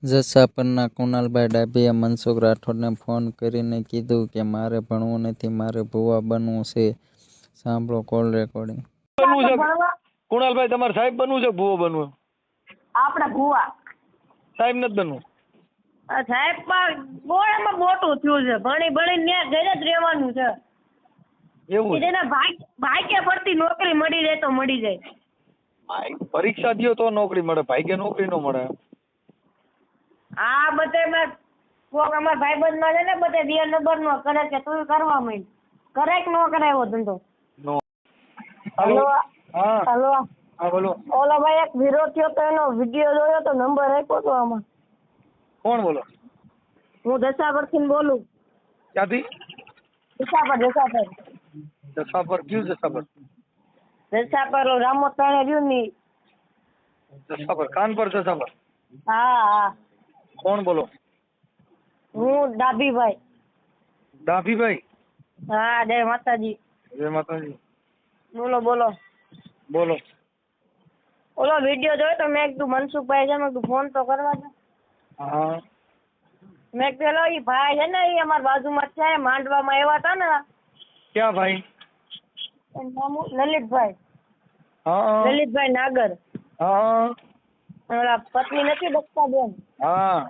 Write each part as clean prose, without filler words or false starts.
જસાપરના Kunalbhai ડાભીએ Mansukh રાઠોડને phone કરીને કીધું કે મારે ભણવું નથી, મારે ભૂવા બનવું છે. સાંભળો કોલ રેકોર્ડિંગ. બનવું છે કુણાલભાઈ, તમારે સાહેબ બનવું છે ભૂવો બનવું? આપણે ભૂવા સાહેબ નથી બનવું. સાહેબ પણ બોળામાં મોટું થયું છે, ભણી ભણી ઘરે જ રહેવાનું છે. એવું છે? જેના ભાગ્ય પડતી નોકરી મળી જાય તો મળી જાય. પરીક્ષા દ્યો તો નોકરી મળે, ભાગ્ય નોકરી ન મળે. આ બધે કોક અમારા ભાઈબંધમાં છે ને બધે 2 નંબરનો કરે છે, તું કરવા માંડ. કરે કે ન કરાવ્યો ધંધો? નો. હલો. હા હલો. હા બોલો. ઓલો ભાઈ એક વિરોધ થયો તો એનો વિડીયો જોયો તો નંબર આપ્યો તો આમાં. કોણ બોલો? હું દશાપરથી બોલું. ક્યાંથી? દશાપર. જસાપર કયું જસાપર? દશાપર રામો તાણે રહ્યું ની. જસાપર કાન પર જસાપર. હા. કોણ બોલો? હું ડાભીભાઈ. ડાભીભાઈ? હા, જય માતાજી. જય માતાજી. બોલો. બોલો. ઓલો વિડીયો જોયો તો મેં કીધું મનસુખભાઈ છે, મેં કીધું ફોન તો કરવા દે. હા. મેં કીધું એ ભાઈ છે ને એ અમારા બાજુમાં છે, માંડવામાં આવ્યા હતા ને. ક્યાં ભાઈ? એનું નામ લલિતભાઈ. હા. લલિતભાઈ નાગર. હા. ઓલા પત્ની નથી દક્ષાબેન? હા.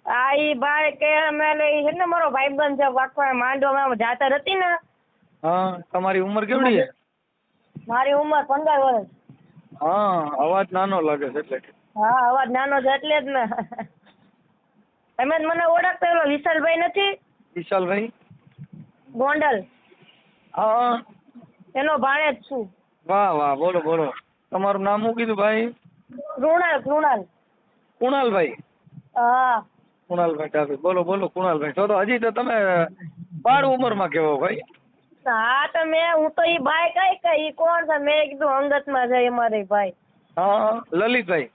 આ ઈ ભાઈ કે અમે છે ને મારો ભાઈબંધ છે, વાકવા માંડવામાં જાતર હતી ને. હા. તમારી ઉંમર કેવડી છે? મારી ઉંમર 15 વર્ષ. હા, અવાજ નાનો લાગે છે એટલે. હા, અવાજ નાનો છે એટલે જ ને. તમે જ મને ઓળખતો એલો વિશાલભાઈ નથી? વિશાલભાઈ ગોંડલ. હા. એનો ભાણેજ છું. વાહ. બોલો. તમારું નામ શું કીધું ભાઈ? કૃણાલ. કુણાલભાઈ? હા. કુણાલભાઈ ડાભી. બોલો કુણાલભાઈ. તો હજી તો તમે બાળ ઉંમરમાં કેવો ભાઈ? હા તો હું તો ઈ ભાઈ કઈ ઈ કોણ છે? મેં કીધું અંગતમાં છે અમારે ભાઈ. હા. લલિતભાઈ?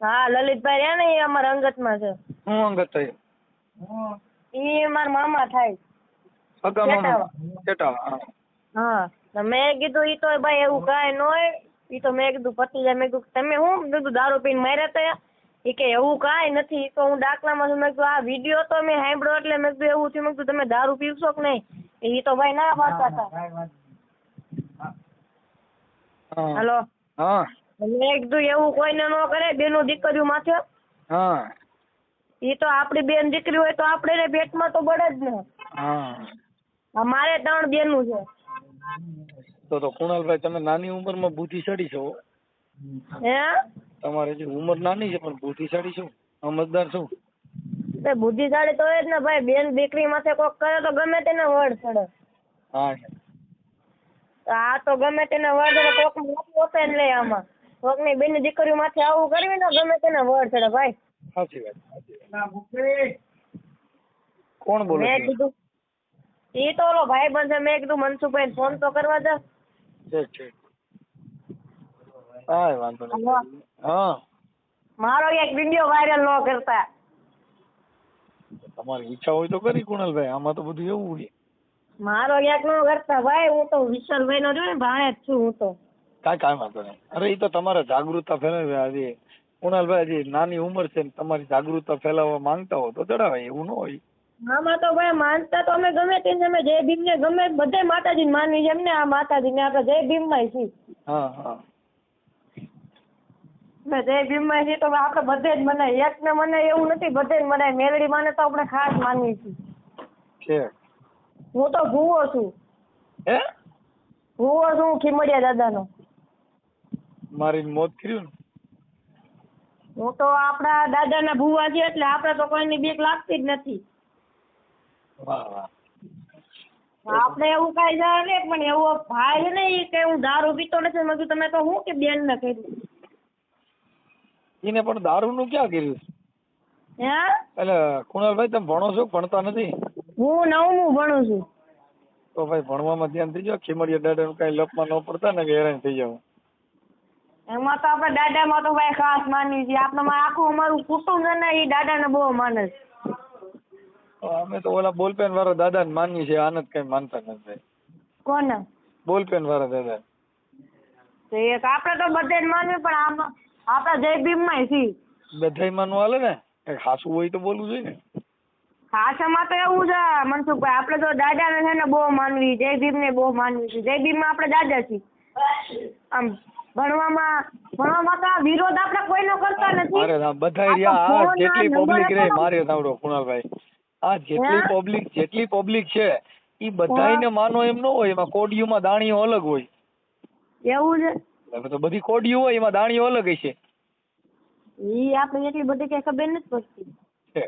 હા, લલિતભાઈ રહ્યા ને એ અમારા અંગતમાં છે. હું અંગત થાય? ઈ મારા મામા થાય. સગા મામા? ચેટાવા. હા. તો મેં કીધું ઈ તો ભાઈ એવું કાંઈ ન હોય. ઈ તો મેં કીધું પતિ જાય. મેં કીધું તમે હું કીધું દારૂ પીને માર્યા હતા? ઈ કે એવું કાંઈ નથી. તો હું ડાકલામાં છું. મેં કીધું આ વિડીયો તો મેં સાંભળ્યો એટલે મેં કીધું એવું થયું. મેં કીધું તમે દારૂ પીવશો કે નહીં? ઈ તો ભાઈ ના પાડતા હતા. હલો. હા. મેં કીધું એવું કોઈને ન કરે, બેનું દીકરીઓ માથે. હા. ઈ તો આપડી બેન દીકરી હોય તો આપણે એને પેટમાં તો બળે જ ને. હા. મારે 3 બેનું છે. તો કુણાલભાઈ તમે નાની ઉંમરમાં બુદ્ધિશાળી છો. હે? તમારી જે ઉંમર નાની છે પણ બુદ્ધિશાળી છો, સમજદાર છો. તે બુદ્ધિશાળી તો એ જ ને ભાઈ. બેન દીકરી માથે કોક કરે તો ગમે તેને વડ ચડે. હા. આ તો ગમે તેને વડ ચડે. કોક પોતે જ લે આમાં. કોકની બેન દીકરીઓ માથે આવું કરવી ને ગમે તેને વડ ચડે ભાઈ. સાચી વાત. કોણ બોલે મેં છે? કીધું ઈ તો ઓલો ભાઈ બંધ છે. મેં કીધું મનસુખભાઈ ફોન તો કરવા દે. ઠીક. હા, વાંધો નહીં. હા. મારો એક વિડીયો વાયરલ ન કરતા. તમારી ઈચ્છા હોય તો કરી કુણાલભાઈ, આમાં તો બધું એવું હોય. મારો એક ન કરતા ભાઈ. હું તો વિશાલભાઈ નો જોઈ ને ભાણે જ છું હું તો. કાંઈ વાંધો નહીં. અરે એ તો તમારે જાગૃતતા ફેલાવી. હજી કુણાલભાઈ હજી નાની ઉંમર છે ને તમારી જાગૃતતા ફેલાવવા માંગતા હો તો ચડાવાય, એવું ન હોય. આમાં તો ભાઈ માનતા તો અમે ગમે તેને અમે જય ભીમ ને ગમે બધા માતાજીને માનવી છે એમને. આ માતાજીને આપણે જય ભીમ માં છીએ. હા. મેં જય ભીમ માં છીએ તો આપણે બધે જ મનાય. એક ને મનાય એવું નથી, બધે જ મનાય. મેલડી માને તો આપણે ખાસ માનવી છીએ. હું તો ભૂવો છું. હે? ભૂવો છું ખીમડિયા દાદાનો. મારી મોત કર્યું ને? હું તો આપણા દાદાના ભૂવા છે એટલે આપણે તો કોઈની બીક લાગતી જ નથી. વાહ. આપણે એવું કાંઈ જાય નહીં. પણ એવો ભાઈ છે ને એ કે હું દારૂ પીતો નથી. મેં કીધું તમે તો હું કે બેન ને કર્યું. એને પણ દારૂ નું ક્યાં કર્યું? હે? એટલે કુણાલભાઈ તમે ભણો છો, ભણતા નથી? હું 9મું ભણું છું. તો ભાઈ ભણવામાં ધ્યાન થઈ જાવ. ખીમડિયા દાદા કઈ લપમાં ન પડતા ને કે હેરાન થઈ જાવ. એમાં તો આપણે દાદામાં તો ભાઈ ખાસ માનવી છીએ. આપણે આખું અમારું કુટુંબ છે ને એ દાદાને બહુ માને છે. અમે તો ઓલા બોલપેન વાળા દાદા ને માનીએ છીએ. આને જ કઈ માનતા નથી. કોને? બોલપેન વાળા દાદા. તો એક આપણે તો બધે જ માનવી પણ આમાં આપણે જય ભીમ માં છીએ. બધાય માનવું હાલે ને? કઈક હાસું હોય તો બોલવું જોઈએ ને. ખાસામાં તો એવું છે મનસુખભાઈ, આપણે તો દાદાને છે ને બહુ માનવી, જય ભીમને બહુ માનવી છે. જય ભીમમાં આપણે દાદા છીએ. આમ ભણવામાં તો આ વિરોધ આપણે કોઈનો કરતા નથી. મારે બધા રહ્યા આ જેટલી પબ્લિક રે મારે સાંભળો કુણાલભાઈ, આ જેટલી પબ્લિક છે ઈ બધાયને માનો એમ ન હોય. એમાં કોડિયુંમાં દાણીઓ અલગ હોય. એવું છે? હવે તો બધી કોડિયું હોય એમાં દાણીઓ અલગ હશે. ઈ આપણે એટલી બધી કઈ ખબર નથી પડતી. છે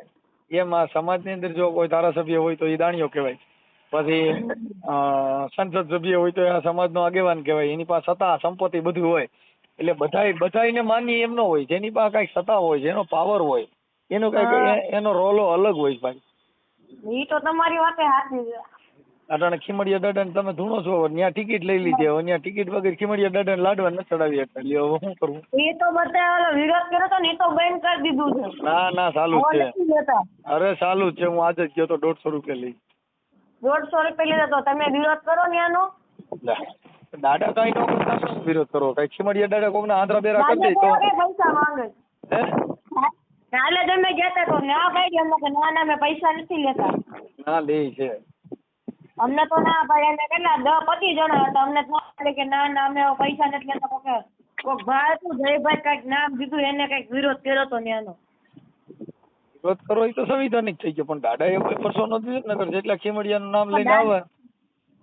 એમ આ સમાજની અંદર જો કોઈ ધારાસભ્ય હોય તો એ દાણીઓ કહેવાય, પછી સંસદ સભ્ય હોય તો એ સમાજનો આગેવાન કહેવાય. એની પાસે સત્તા સંપત્તિ બધું હોય. એટલે બધાયને માની એમ ન હોય. જેની પાસે કઈક સત્તા હોય, જેનો પાવર હોય, એનો કઈક એનો રોલો અલગ હોય ભાઈ. ઈ તો તમારી વાતે સાચી છે. અટાણે ખીમડિયા દાદાને તમે ધૂણો છો, ત્યાં ટિકિટ લઈ લીધી, હવે ત્યાં ટિકિટ વગર ખીમડિયા દાદાને લાડવા ન ચડાવી શકતા. લ્યો હવે શું કરવું? એ તો બધા ઓલો વિરોધ કર્યો તો ને એ તો બંધ કરી દીધું છે. ના ચાલુ જ હવે છે. નથી લેતા. અરે ચાલુ જ છે. હું આજે જ ગયો તો 150 રૂપિયા લઈ. 150 રૂપિયા લીધા તો તમે વિરોધ કરો ને આનો. દાદા કઈ નો કરતા શું વિરોધ કરો? કઈ ખીમડિયા દાદા કોકના આંધ્રા બેરા કરી દે તો પૈસા માંગે. કાલે તમે કહેતા તો ના ભાઈ અમને કે ના મેં પૈસા નથી લેતા. ના લે છે. અમને તો ના ભાઈ એને કેટલા 10-25 જણા હતા. અમને તો કે ના અમે પૈસા નથી લેતા. કોક ભાઈ હતું જયભાઈ કઈક નામ દીધું, એને કઈક વિરોધ કર્યો તો ત્યાંનો. વિરોધ કરો એ તો સંવિધાનિક થઈ ગયો, પણ દાદા એ કોઈ પરસો નથી નગર જેટલા ખીમડિયાનું નામ લઈને આવે.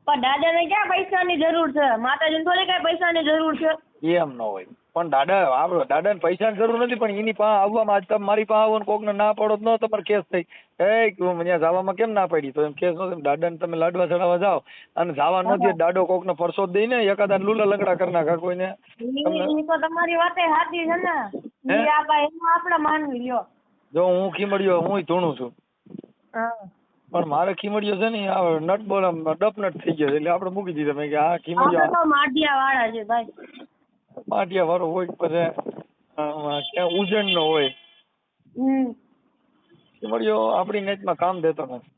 પણ દાદાને ક્યાં પૈસાની જરૂર છે? માતાજીને થોડી કઈ પૈસાની જરૂર છે? એમ ન હોય. પણ દાદાને પૈસાની જરૂર નથી, પણ એની પાસે આવવામાં આજ તમે મારી પાસે આવો ને કોકને ના પડો તો ન તમારે કેસ થઈ. ત્યાં જવામાં કેમ ના પડી? તો એમ કેસ નો દાદાને તમે લાડવા ચડાવવા જાઓ અને જવા ન દે, દાડો કોકને પરસો દઈ ને એકાદા લુલા લંગડા કરી નાખા કોઈને. ઈ તો તમારી વાતે સાચી છે ને. ઈ આપણે માનવી લ્યો. જો હું ખીમડિયો હું ધૂણું છું, પણ મારે ખીમડિયો છે ને આ નટ બોલ ડપનટ થઈ ગયો, એટલે આપણે મૂકી દીધા. મેં કે આ ખીમડિયો તો માઢિયા વાળા છે ભાઈ. માટિયા વાળો હોય પછી ક્યાં ઉજણ નો હોય. ખીમડિયો આપણી નેટમાં કામ દેતો નથી.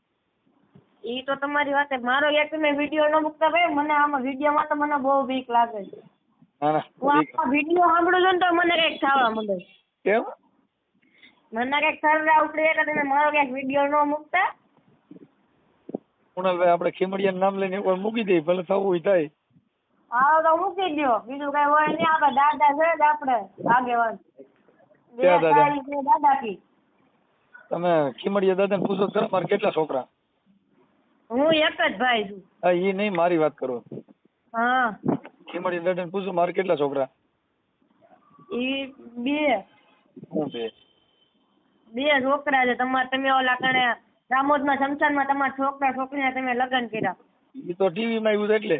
ઈ તો તમારી વાત. મારો એક તમે વિડીયો ન મૂકતા ભાઈ, મને આમાં વિડીયોમાં તો મને બહુ બીક લાગે છે. હું આ વિડીયો સાંભળું છું ને તો મને કઈક થવા માંડે. કેમ? મને કઈક સરડા ઉપડે એટલે તમે મારો કઈક વિડીયો ન મૂકતા. કુણાલભાઈ આપણે ખીમડિયા નામ લઈને એકવાર મૂકી દઈએ, ભલે થવું થાય. હા તો મૂકી દો, બીજું કઈ હોય નહીં. આપણે દાદા છે જ આપણે આગેવાન. દાદા કી તમે ખીમડિયા દાદાને પૂછો ખરા મારે કેટલા છોકરા? હું એક જ ભાઈ છું. હા એ નહીં, મારી વાત કરો. હા ખીમડિયા દાદાને પૂછો મારે કેટલા છોકરા? ઈ 2. હું 2 છોકરા છે. તમે ઓલા કણે રામોદના શમશાનમાં તમારા છોકરા છોકરીને તમે લગ્ન કર્યા. એ તો ટીવીમાં આવ્યું એટલે.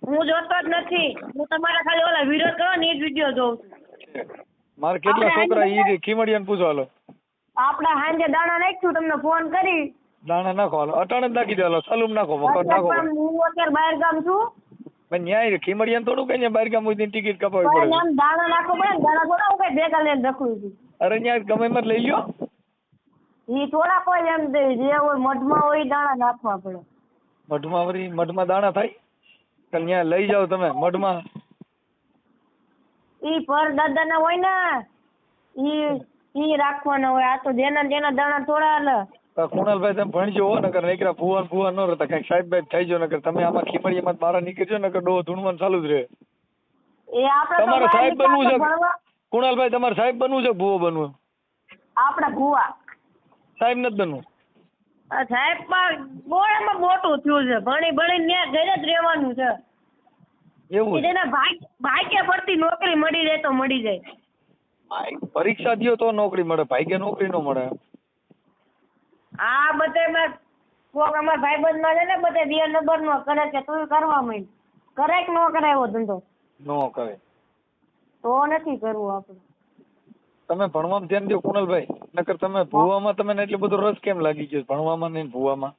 હું જોતો જ નથી. હું તમારા ખાલી ઓલા વિરોધ કરો ને એ જ વિડીયો જોઉં છું. મારે કેટલા છોકરા ઈ ખીમડિયાને પૂછો. હાલો આપણે સાંજે દાણા નાખશું, તમને ફોન કરી. દાણા નાખો, હાલો અટાણે જ નાખી દે. હાલો સલૂમ નાખો, વખત નાખો. હું અત્યારે બહાર ગામ છું. ન્યાય ખીમડિયાને થોડું કઈ બહાર ગામ સુધી ટિકિટ કપાવી પડે. દાણા નાખો પડે ને, દાણા થોડા હું કઈ ભેગા લઈને રખું છું. અરે ન્યાય ગમે એમ જ લઈ લ્યો. ઈ થોડા કોઈ એમ દે, જે હોય મઢમાં હોય દાણા નાખવા પડે. મઢમાં દાણા થાય? ત્યાં લઈ જાઓ તમે મઢમાં. ઈ પર દાદા ના હોય ને, ઈ રાખવાના હોય. આ તો જેના દાણા થોડા હાલે. કુણાલભાઈ તમે ભણજો હો, નકર નીકળ્યા ભુવન ન રહેતા. કઈક સાહેબ બાઈબ થઈ જાવ, નકર તમે આમાં ખીમડિયામાં બહાર નીકળજો, નકર ડો ધૂણવાનું ચાલુ જ રહે. એ આપણે તમારે સાહેબ બનવું છે કુણાલભાઈ? તમારે સાહેબ બનવું છે ભુવો બનવું? આપણે ભુવા સાહેબ નથી બનવું. સાહેબ પણ બોળામાં મોટું થયું છે. ભણી ત્યાં ઘરે જ રહેવાનું છે. એવું જેના ભાગ્ય પડતી નોકરી મળી જાય તો મળી જાય. પરીક્ષા દ્યો તો નોકરી મળે, ભાગ્ય નોકરી ન મળે. આ બધે કોક અમારા ભાઈબંધમાં છે ને બધે 2 નંબર નો કરે છે. તું કરવા માંડ. કરે કે ન કરાયો ધંધો? ન કરે તો નથી કરવું આપણે. તમે ભણવામાં ધ્યાન દો કુણાલભાઈ, નકર તમે ભુવામાં તમને એટલો બધો રસ કેમ લાગી ગયો? ભણવામાં નહીં ભુવામાં?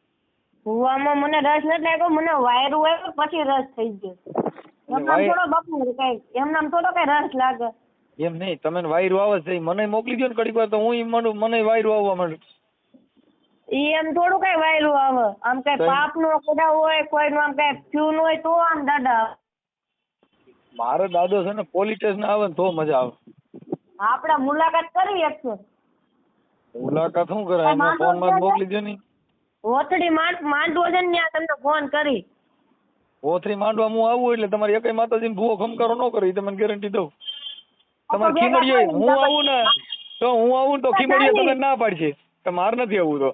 ભુવામાં મને રસ નથી લાગ્યો. મને વાયરું આવ્યું પછી રસ થઈ ગયો. એમનામ થોડો બપોર કઈ એમનામ થોડો કઈ રસ લાગે. એમ નહીં, તમે વાયરું આવે છે મને મોકલી દો ને ઘડીક વાર, તો હું મને વાયરું આવવા માંડું. ઈ એમ થોડું કઈ વાયરું આવે. આમ કઈ પાપ નો કડા હોય, કોઈનું આમ કઈ થયું હોય તો આમ દાદા. મારો દાદો છે ને પોલીસ સ્ટેશન આવે ને તો મજા આવે. આપણે મુલાકાત કરી શકશે. મુલાકાત શું કરાય એમને ફોન માં જ મોકલી દો ને. ઓથડી માંડવો છે ને ત્યાં તમને ફોન કરી. ઓથરી માંડવા હું આવું એટલે તમારી એકય માતાજીને ભૂવો ખમકારો ન કરે, એ તમને ગેરંટી દઉં. તમારે ખીમડીએ હું આવું ને તો ખીમડીએ તમે ના પાડશે કે માર નથી આવવું. તો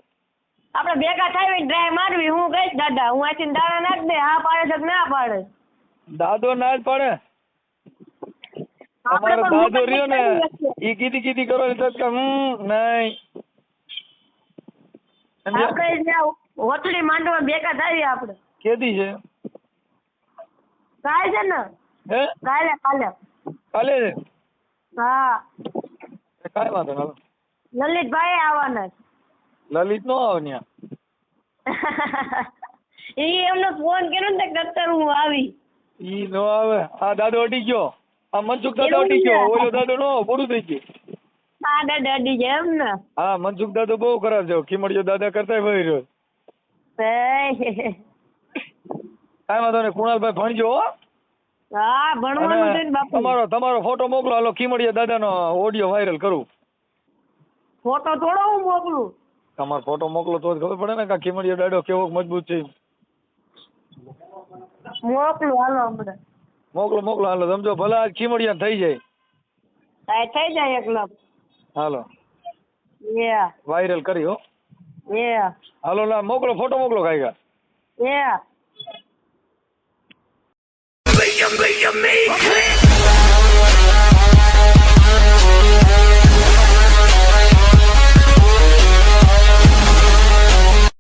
આપણે ભેગા થાય ડ્રાય મારવી. હું કહીશ દાદા, હું આથી દાડા નાખ દે, હા પાડે છે કે ના પાડે. દાદો ના જ પાડે. તમારો દાદો રહ્યો ને ઈ કીધી કરો એટલે નહીં. આપણે ત્યાં ઓથડી માંડવા ભેગા થાય આપણે. કેદી છે? કાલે છે ને? હે કાલે કાલે છે? હા. કાંઈ વાંધો ના. લલિતભાઈ આવવાના છે. લલિત નો આવે ત્યાં. ઈ એમને ફોન કર્યો ને કરતા હું આવી. ઈ નો આવે. આ દાદો અડી ગયો. આ મનસુખ દાદો અડી ગયો. ઓલો દાદો નો પૂરું થઈ ગયું. હા દાદા અડી જાય એમ ને? હા મનસુખ દાદો બહુ ખરાબ છે. ખીમડીયો દાદા કરતા વહી રહ્યો. કાંઈ વાંધો નહીં. કુણાલભાઈ ભણજો. હા ભણવાનું છે ને બાપુ. તમારો ફોટો મોકલો. હાલો ખીમડીયા દાદાનો ઓડિયો વાયરલ કરું. ફોટો થોડો હું મોકલું. તમારો ફોટો મોકલો તો જ ખબર પડે ને કે ખીમડીયો દાદો કેવો મજબૂત છે. મોકલું હાલો હમણાં. મોકલો હાલો. સમજો ભલે આજ ખીમડીયા થઈ જાય. આ થઈ જાય એકલો. હાલો યા વાયરલ કરી હો. યા હાલો ના મોકલો ફોટો મોકલો કાંઈ. યા. Make